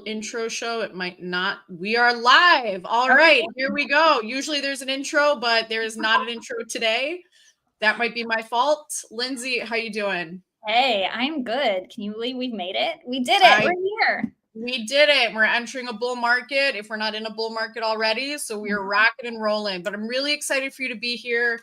little intro show. It might not. We are live. All Okay. right, here we go. Usually there's an intro, but there is not an intro today. That might be my fault. Lindsay, how you doing? Hey, I'm good. Can you believe we've made it? We did it. We're here. We did it. We're entering a bull market if we're not in a bull market already. So we are rocking and rolling. But I'm really excited for you to be here.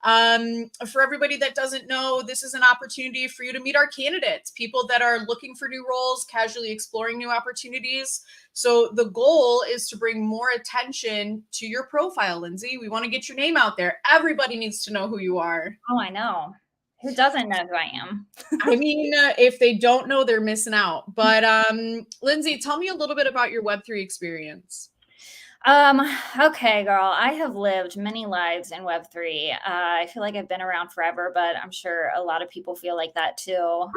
For everybody that doesn't know, this is an opportunity for you to meet our candidates, people that are looking for new roles, casually exploring new opportunities. So the goal is to bring more attention to your profile, Lindsay. We want to get your name out there. Everybody needs to know who you are. Oh, I know. Who doesn't know who I am? I mean, if they don't know, they're missing out. But Lindsay, tell me a little bit about your Web3 experience. Okay, girl. I have lived many lives in Web3. I feel like I've been around forever, but I'm sure a lot of people feel like that too.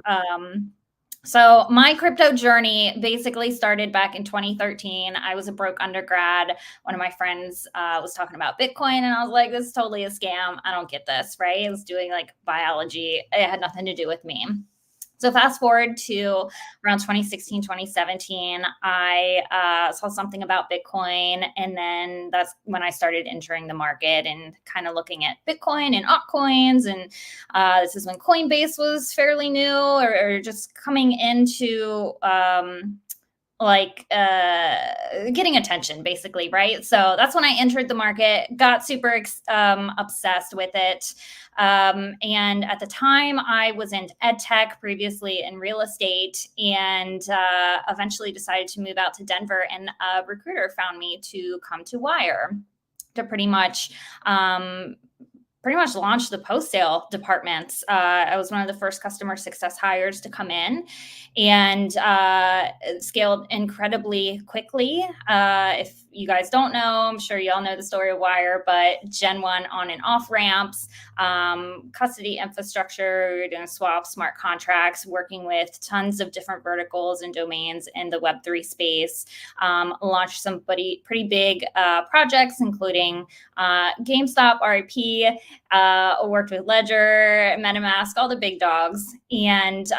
So my crypto journey basically started back in 2013. I was a broke undergrad. One of my friends was talking about Bitcoin, and I was like, this is totally a scam. I don't get this, right? I was doing like biology. It had nothing to do with me. So fast forward to around 2016, 2017, I saw something about Bitcoin. And then that's when I started entering the market and kind of looking at Bitcoin and altcoins. And this is when Coinbase was fairly new or just coming into getting attention, basically, right? So that's when I entered the market, got super obsessed with it. And at the time, I was in ed tech, previously in real estate, and eventually decided to move out to Denver. And a recruiter found me to come to Wire to pretty much launched the post-sale departments. I was one of the first customer success hires to come in, and scaled incredibly quickly. If you guys don't know, I'm sure you all know the story of Wire, but Gen 1 on and off ramps, custody infrastructure, you're doing swaps, smart contracts, working with tons of different verticals and domains in the Web3 space. Launched some pretty big projects, including GameStop, RIP, worked with Ledger, MetaMask, all the big dogs. And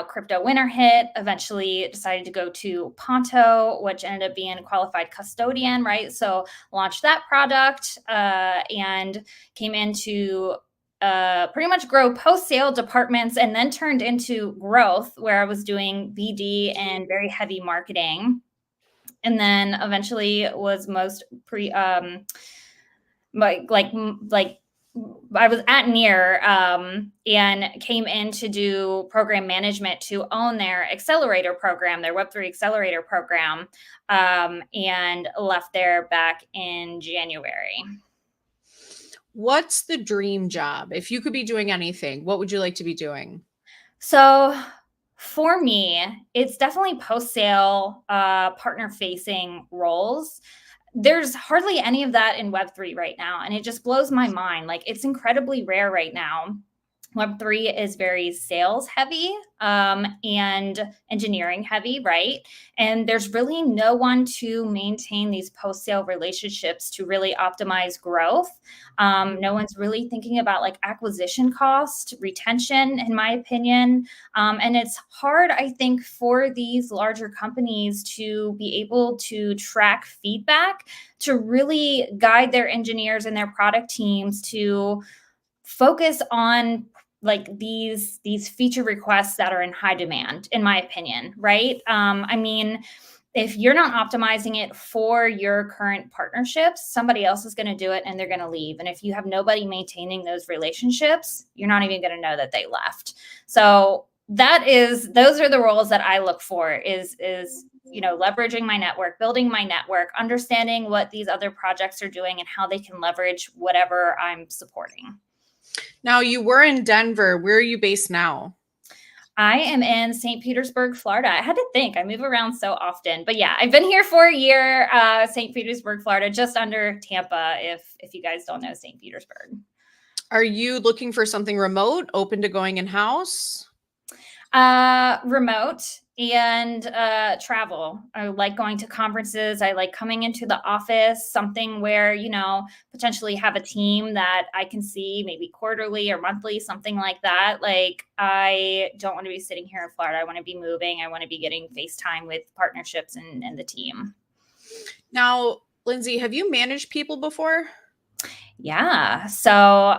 crypto winter hit, eventually decided to go to Ponto, which ended up being a qualified custodian, right? So launched that product and came into pretty much grow post-sale departments, and then turned into growth, where I was doing BD and very heavy marketing. And then eventually was I was at Near and came in to do program management to own their accelerator program, their Web3 accelerator program, and left there back in January. What's the dream job? If you could be doing anything, what would you like to be doing? So for me, it's definitely post-sale, partner-facing roles. There's hardly any of that in Web3 right now. And it just blows my mind. Like, it's incredibly rare right now. Web3 is very sales heavy and engineering heavy, right? And there's really no one to maintain these post-sale relationships to really optimize growth. No one's really thinking about like acquisition cost, retention, in my opinion. And it's hard, I think, for these larger companies to be able to track feedback, to really guide their engineers and their product teams to focus on like these feature requests that are in high demand, in my opinion, right? I mean, if you're not optimizing it for your current partnerships, somebody else is going to do it and they're going to leave. And if you have nobody maintaining those relationships, you're not even going to know that they left. So those are the roles that I look for is leveraging my network, building my network, understanding what these other projects are doing and how they can leverage whatever I'm supporting. Now, you were in Denver. Where are you based now? I am in St. Petersburg, Florida. I had to think. I move around so often. But yeah, I've been here for a year, St. Petersburg, Florida, just under Tampa, if you guys don't know St. Petersburg. Are you looking for something remote, open to going in-house? Remote. and travel. I like going to conferences. I like coming into the office, something where, potentially have a team that I can see maybe quarterly or monthly, something like that. Like, I don't want to be sitting here in Florida. I want to be moving. I want to be getting FaceTime with partnerships and the team. Now, Lindsay, have you managed people before? Yeah. So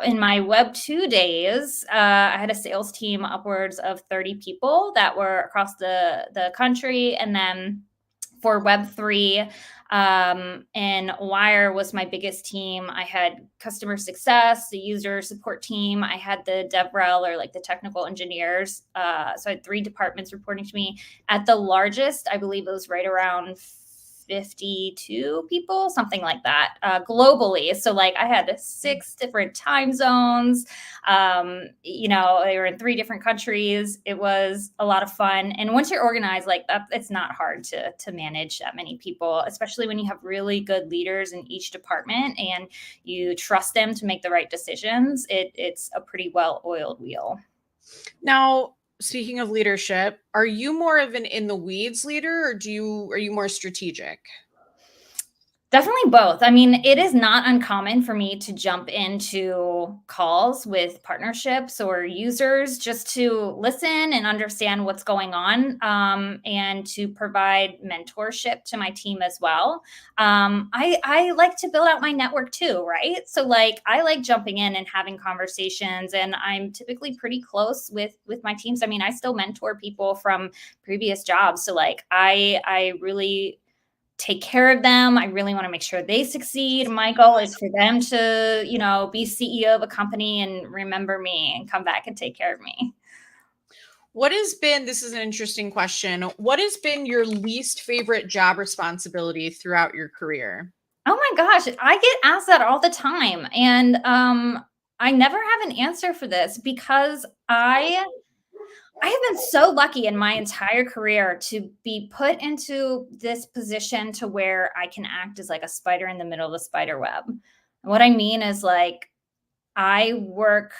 in my Web 2 days, I had a sales team upwards of 30 people that were across the country. And then for Web 3, and Wire was my biggest team. I had customer success, the user support team. I had the DevRel, or like the technical engineers. So I had 3 departments reporting to me. At the largest, I believe it was right around 52 people, something like that, globally. So like I had 6 different time zones. They were in 3 different countries. It was a lot of fun. And once you're organized like that, it's not hard to manage that many people, especially when you have really good leaders in each department and you trust them to make the right decisions. It's a pretty well-oiled wheel. Now, speaking of leadership, are you more of an in the weeds leader, or are you more strategic? Definitely both. I mean, it is not uncommon for me to jump into calls with partnerships or users just to listen and understand what's going on, and to provide mentorship to my team as well. I like to build out my network too, right? So like I like jumping in and having conversations, and I'm typically pretty close with my teams. I mean, I still mentor people from previous jobs, so like I really take care of them. I really want to make sure they succeed. My goal is for them to, be CEO of a company and remember me and come back and take care of me. This is an interesting question. What has been your least favorite job responsibility throughout your career? Oh my gosh, I get asked that all the time. And I never have an answer for this because I have been so lucky in my entire career to be put into this position to where I can act as like a spider in the middle of the spider web. And what I mean is like I work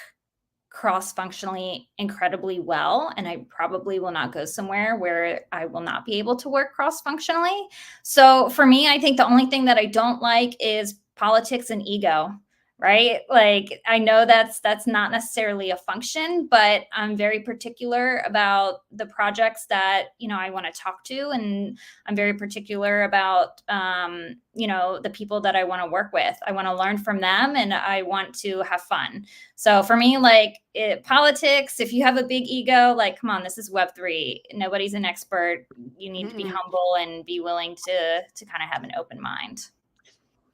cross-functionally incredibly well, and I probably will not go somewhere where I will not be able to work cross-functionally. So for me, I think the only thing that I don't like is politics and ego, right? Like I know that's not necessarily a function, but I'm very particular about the projects that, I want to talk to, and I'm very particular about the people that I want to work with. I want to learn from them and I want to have fun. So for me, like politics, if you have a big ego, like, come on, this is Web3. Nobody's an expert. You need to be humble and be willing to kind of have an open mind.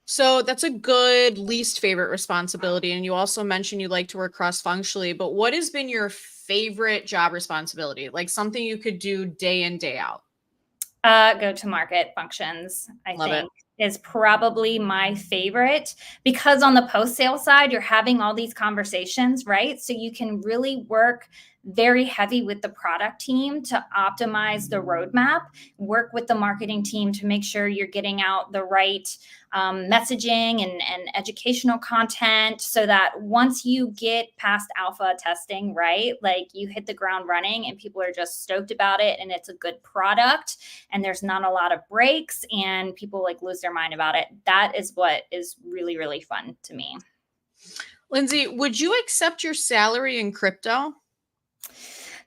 So that's a good least favorite responsibility. And you also mentioned you like to work cross functionally, but what has been your favorite job responsibility? Like something you could do day in, day out? Go to market functions, I Love it. think, is probably my favorite, because on the post sale side, you're having all these conversations, right? So you can really work very heavy with the product team to optimize the roadmap, work with the marketing team to make sure you're getting out the right messaging and educational content, so that once you get past alpha testing, right, like you hit the ground running and people are just stoked about it and it's a good product and there's not a lot of breaks and people like lose their mind about it. That is what is really, really fun to me. Lindsay, would you accept your salary in crypto?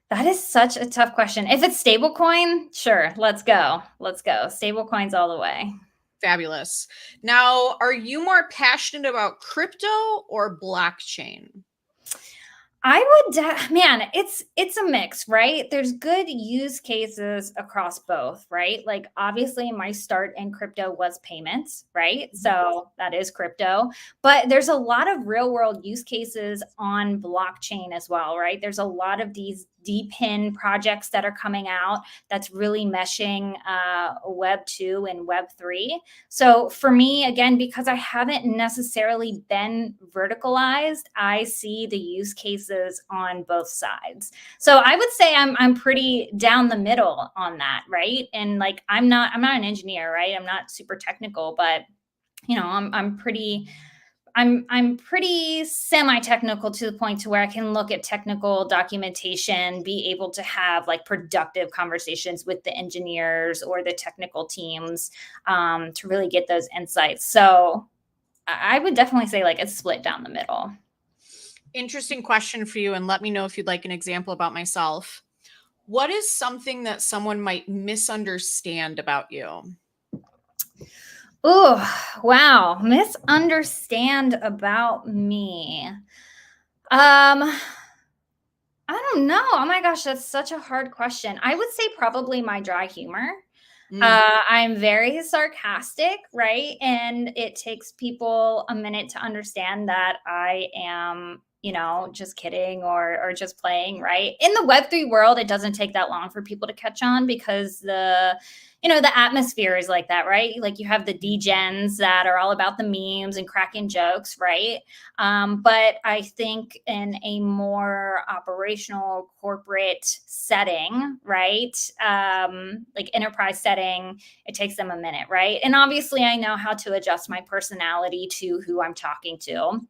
That is such a tough question. If it's stablecoin, sure, let's go. Let's go. Stablecoins all the way. Fabulous. Now, are you more passionate about crypto or blockchain? I would, man, it's a mix, right? There's good use cases across both, right? Like obviously my start in crypto was payments, right? So that is crypto, but there's a lot of real world use cases on blockchain as well, right? There's a lot of these DePIN projects that are coming out that's really meshing Web 2 and Web 3. So for me, again, because I haven't necessarily been verticalized, I see the use cases on both sides. So I would say I'm pretty down the middle on that, right? And like I'm not an engineer, right? I'm not super technical, but I'm pretty I'm pretty semi-technical to the point to where I can look at technical documentation, be able to have like productive conversations with the engineers or the technical teams to really get those insights. So I would definitely say like it's split down the middle. Interesting question for you, and let me know if you'd like an example about myself. What is something that someone might misunderstand about you? Oh, wow. Misunderstand about me. I don't know. Oh my gosh, that's such a hard question. I would say probably my dry humor. Mm. I'm very sarcastic, right? And it takes people a minute to understand that I am, just kidding or just playing, right? In the Web3 world, it doesn't take that long for people to catch on because the atmosphere is like that, right? Like you have the degens that are all about the memes and cracking jokes, right? But I think in a more operational corporate setting, right? Like enterprise setting, it takes them a minute, right? And obviously I know how to adjust my personality to who I'm talking to.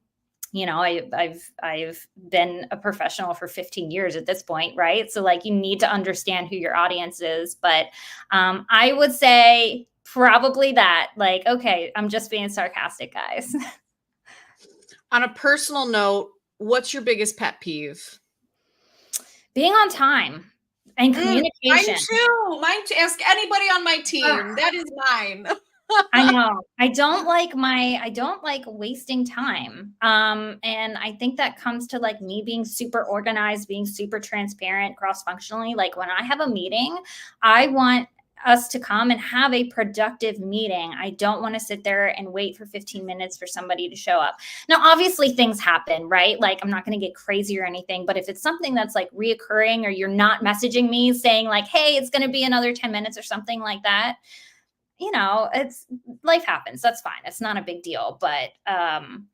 I've been a professional for 15 years at this point, right? So like you need to understand who your audience is. But I would say probably that, like, okay, I'm just being sarcastic, guys. On a personal note, what's your biggest pet peeve? Being on time and Mine communication. too. Mine too. Ask anybody on my team. That is mine. I know. I don't like wasting time. And I think that comes to like me being super organized, being super transparent cross-functionally. Like when I have a meeting, I want us to come and have a productive meeting. I don't want to sit there and wait for 15 minutes for somebody to show up. Now, obviously things happen, right? Like I'm not going to get crazy or anything, but if it's something that's like reoccurring or you're not messaging me saying like, hey, it's going to be another 10 minutes or something like that, it's life happens. That's fine. It's not a big deal. But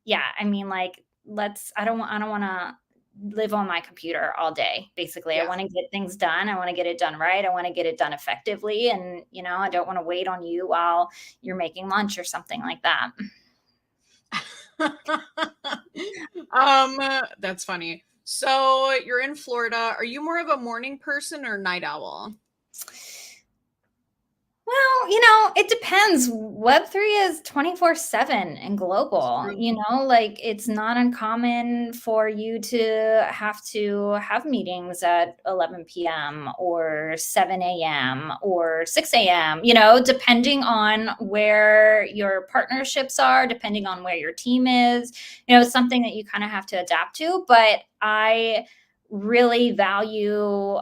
yeah, I mean, like, I don't want to live on my computer all day. Basically, I Yeah. want to get things done. I want to get it done right. I want to get it done effectively. And, I don't want to wait on you while you're making lunch or something like that. That's funny. So you're in Florida. Are you more of a morning person or night owl? Well, it depends. Web3 is 24/7 and global. True. Like it's not uncommon for you to have meetings at 11 p.m. or 7 a.m. or 6 a.m., depending on where your partnerships are, depending on where your team is. It's something that you kind of have to adapt to. But I really value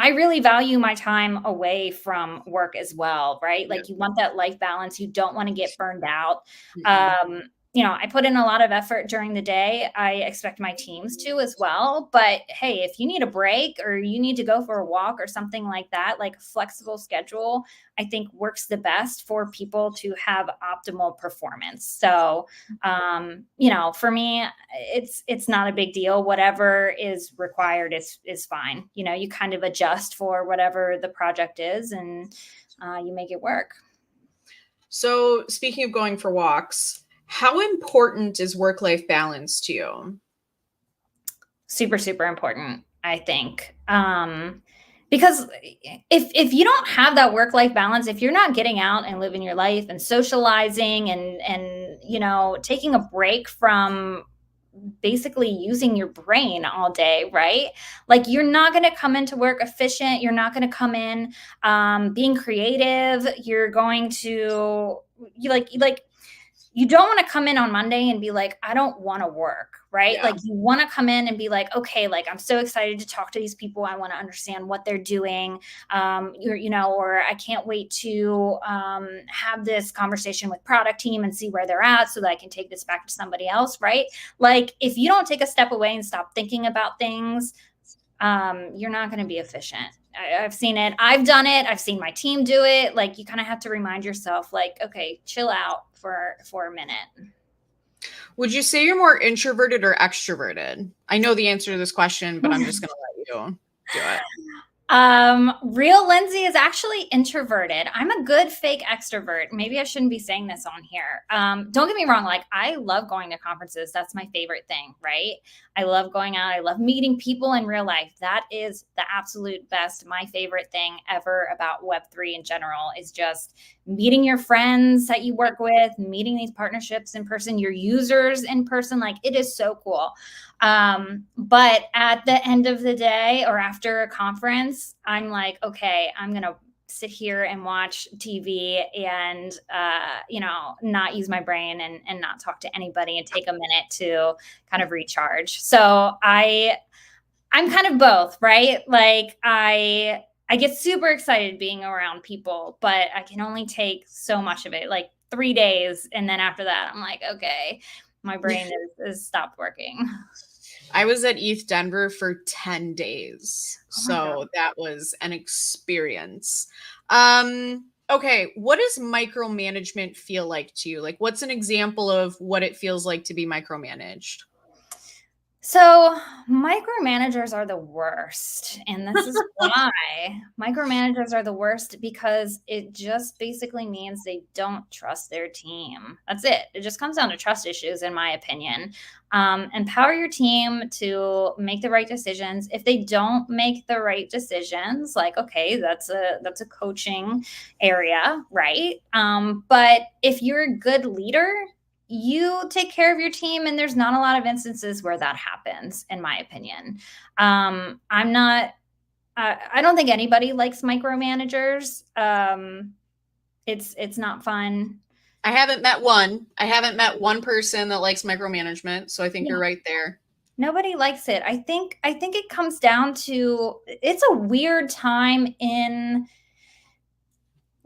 I really value my time away from work as well, right? Like you want that life balance. You don't want to get burned out. Mm-mm. I put in a lot of effort during the day. I expect my teams to as well. But hey, if you need a break or you need to go for a walk or something like that, like a flexible schedule, I think works the best for people to have optimal performance. So, for me, it's not a big deal. Whatever is required is fine. You kind of adjust for whatever the project is and you make it work. So speaking of going for walks, how important is work-life balance to you? Super, super important, I think. Because if you don't have that work-life balance, if you're not getting out and living your life and socializing and taking a break from basically using your brain all day, right? Like you're not going to come into work efficient. You're not going to come in being creative. You're going to you don't want to come in on Monday and be like, I don't want to work, right? Yeah. Like you want to come in and be like, okay, like I'm so excited to talk to these people. I want to understand what they're doing. Or I can't wait to have this conversation with product team and see where they're at so that I can take this back to somebody else, right? Like if you don't take a step away and stop thinking about things, you're not going to be efficient. I've seen it. I've done it. I've seen my team do it. Like you kind of have to remind yourself like, okay, chill out for a minute. Would you say you're more introverted or extroverted? I know the answer to this question, but I'm just going to let you do it. Real Lindsay is actually introverted. I'm a good fake extrovert. Maybe I shouldn't be saying this on here. Don't get me wrong. Like, I love going to conferences. That's my favorite thing, right? I love going out. I love meeting people in real life. That is the absolute best. My favorite thing ever about Web3 in general is just meeting your friends that you work with, meeting these partnerships in person, your users in person. Like, it is so cool. But at the end of the day or after a conference, I'm like, okay, I'm going to sit here and watch TV and, not use my brain and not talk to anybody and take a minute to kind of recharge. So I'm kind of both, right? Like I get super excited being around people, but I can only take so much of it, like 3 days. And then after that, I'm like, okay, my brain is stopped working. I was at ETH Denver for 10 days. Oh my God. So that was an experience. Okay, what does micromanagement feel like to you? Like, what's an example of what it feels like to be micromanaged? So micromanagers are the worst. And this is why micromanagers are the worst, because it just basically means they don't trust their team. That's it. It just comes down to trust issues, in my opinion. Empower your team to make the right decisions. If they don't make the right decisions, like, okay, that's a coaching area, right? But if you're a good leader, you take care of your team, and there's not a lot of instances where that happens, in my opinion. I'm not I don't think anybody likes micromanagers. It's not fun. I haven't met one. I haven't met one person that likes micromanagement. So I think you're Yeah, right there. nobody likes it. I think it comes down to, it's a weird time in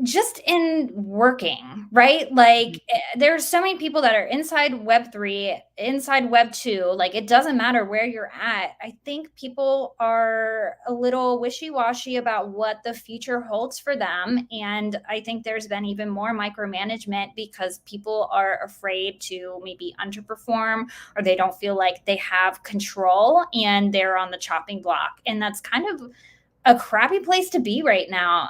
just in working, right? Like, there's so many people that are inside Web3, inside Web2. Like, it doesn't matter where you're at. I think people are a little wishy-washy about what the future holds for them. And I think there's been even more micromanagement because people are afraid to maybe underperform, or they don't feel like they have control and they're on the chopping block. And that's kind of a crappy place to be right now,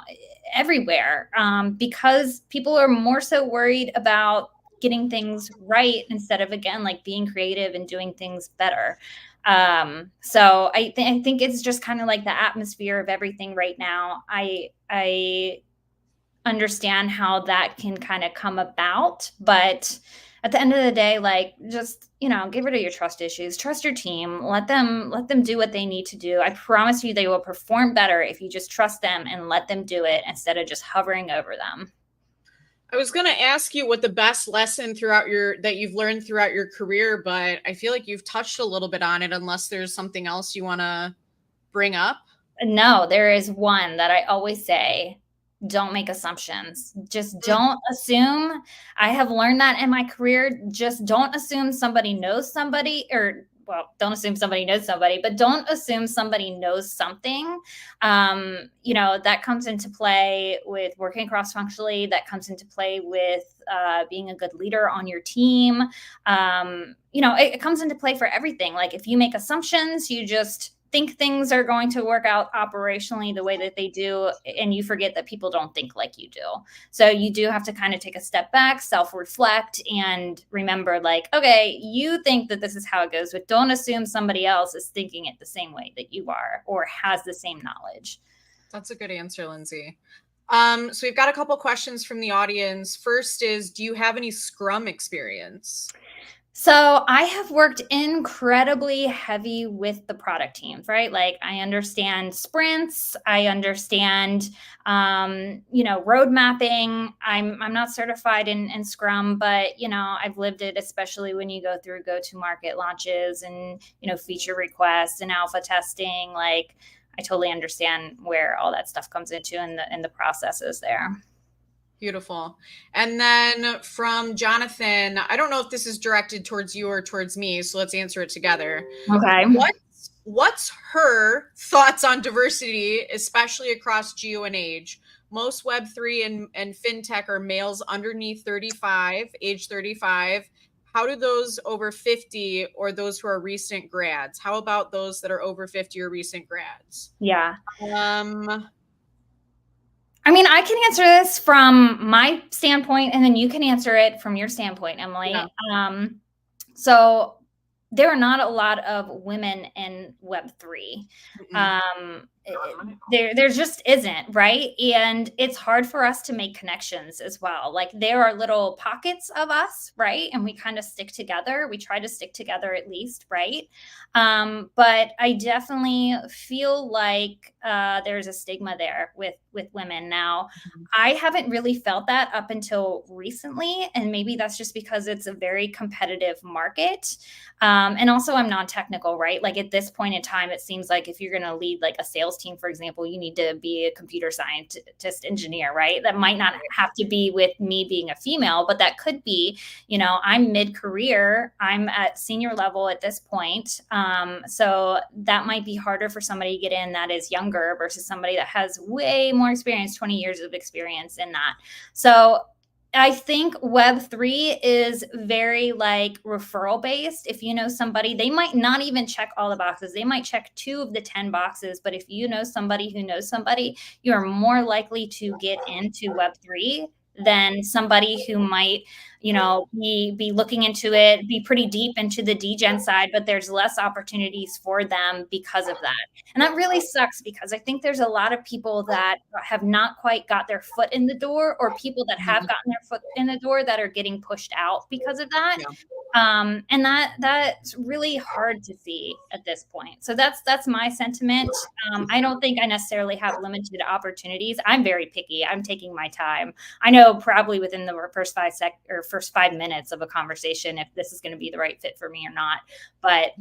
everywhere, because people are more so worried about getting things right instead of, again, like being creative and doing things better. So I think it's just kind of like the atmosphere of everything right now. I understand how that can kind of come about, but at the end of the day, like, just, get rid of your trust issues. Trust your team. Let them do what they need to do. I promise you they will perform better if you just trust them and let them do it instead of just hovering over them. I was going to ask you what the best lesson that you've learned throughout your career, but I feel like you've touched a little bit on it, unless there's something else you want to bring up. No, there is one that I always say: don't make assumptions. Just don't assume. I have learned that in my career. Just don't assume somebody knows somebody, or, well, don't assume somebody knows somebody, but don't assume somebody knows something. That comes into play with working cross-functionally. That comes into play with being a good leader on your team. It comes into play for everything. Like, if you make assumptions, you just think things are going to work out operationally the way that they do, and you forget that people don't think like you do. So you do have to kind of take a step back, self-reflect, and remember, like, okay, you think that this is how it goes, but don't assume somebody else is thinking it the same way that you are or has the same knowledge. That's a good answer, Lindsay. So we've got a couple questions from the audience. First is, do you have any Scrum experience? So I have worked incredibly heavy with the product teams, right? Like, I understand sprints, I understand, road mapping. I'm not certified in Scrum, but I've lived it, especially when you go through go-to-market launches and feature requests and alpha testing. Like, I totally understand where all that stuff comes into and the processes there. Beautiful. And then from Jonathan, I don't know if this is directed towards you or towards me, so let's answer it together. Okay. What's her thoughts on diversity, especially across geo and age? Most Web3 and fintech are males underneath 35, age 35. how do those over 50 or those who are recent grads? How about those that are over 50 or recent grads? Yeah. Um, I mean, I can answer this from my standpoint, and then you can answer it from your standpoint, Emily. yeah. So there are not a lot of women in Web3. There just isn't, right? And it's hard for us to make connections as well. Like there are little pockets of us, right? And we kind of stick together. We try to stick together at least, right? But I definitely feel like there's a stigma there with women now. I haven't really felt that up until recently, and maybe that's just because it's a very competitive market. And also, I'm non-technical, right? Like at this point in time, it seems like if you're going to lead like a sales team, for example, you need to be a computer scientist engineer, right? That might not have to be with me being a female, but that could be, I'm mid-career, I'm at senior level at this point. So that might be harder for somebody to get in that is younger versus somebody that has way more experience, 20 years of experience in that. So I think Web3 is very like referral based. If you know somebody, they might not even check all the boxes. They might check 2 of the 10 boxes. But if you know somebody who knows somebody, you are more likely to get into Web3 than somebody who might, be looking into it, be pretty deep into the degen side, but there's less opportunities for them because of that. And that really sucks because I think there's a lot of people that have not quite got their foot in the door, or people that have gotten their foot in the door that are getting pushed out because of that. Yeah. And that's really hard to see at this point. So that's my sentiment. I don't think I necessarily have limited opportunities. I'm very picky. I'm taking my time. I know probably within the first 5 minutes of a conversation if this is going to be the right fit for me or not. But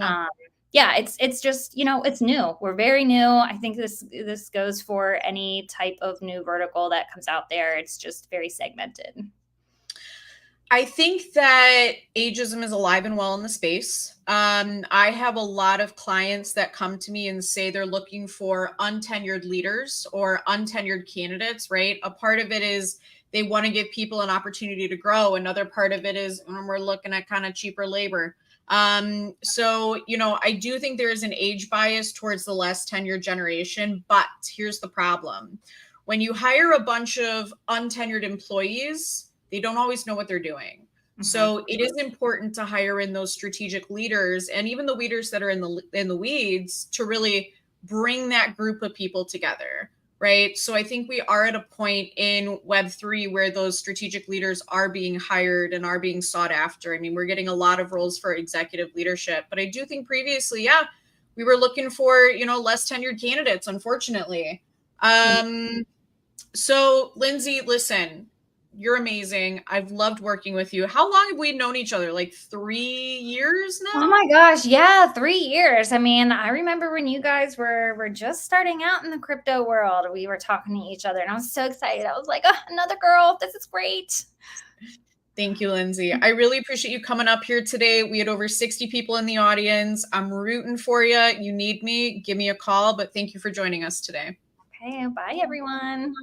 yeah, it's just, it's new. We're very new. I think this goes for any type of new vertical that comes out there. It's just very segmented. I think that ageism is alive and well in the space. I have a lot of clients that come to me and say they're looking for untenured leaders or untenured candidates, right? A part of it is they want to give people an opportunity to grow. Another part of it is we're looking at kind of cheaper labor. So, I do think there is an age bias towards the less tenured generation, but here's the problem. When you hire a bunch of untenured employees, they don't always know what they're doing. Mm-hmm. So it is important to hire in those strategic leaders and even the leaders that are in the weeds to really bring that group of people together, right? So I think we are at a point in Web3 where those strategic leaders are being hired and are being sought after. I mean, we're getting a lot of roles for executive leadership, but I do think previously, we were looking for, less tenured candidates, unfortunately. So Lindsay, listen, you're amazing. I've loved working with you. How long have we known each other? Like 3 years now? Oh my gosh. Yeah. 3 years. I mean, I remember when you guys were just starting out in the crypto world, we were talking to each other and I was so excited. I was like, oh, another girl. This is great. Thank you, Lindsay. I really appreciate you coming up here today. We had over 60 people in the audience. I'm rooting for you. You need me, give me a call, but thank you for joining us today. Okay. Bye, everyone.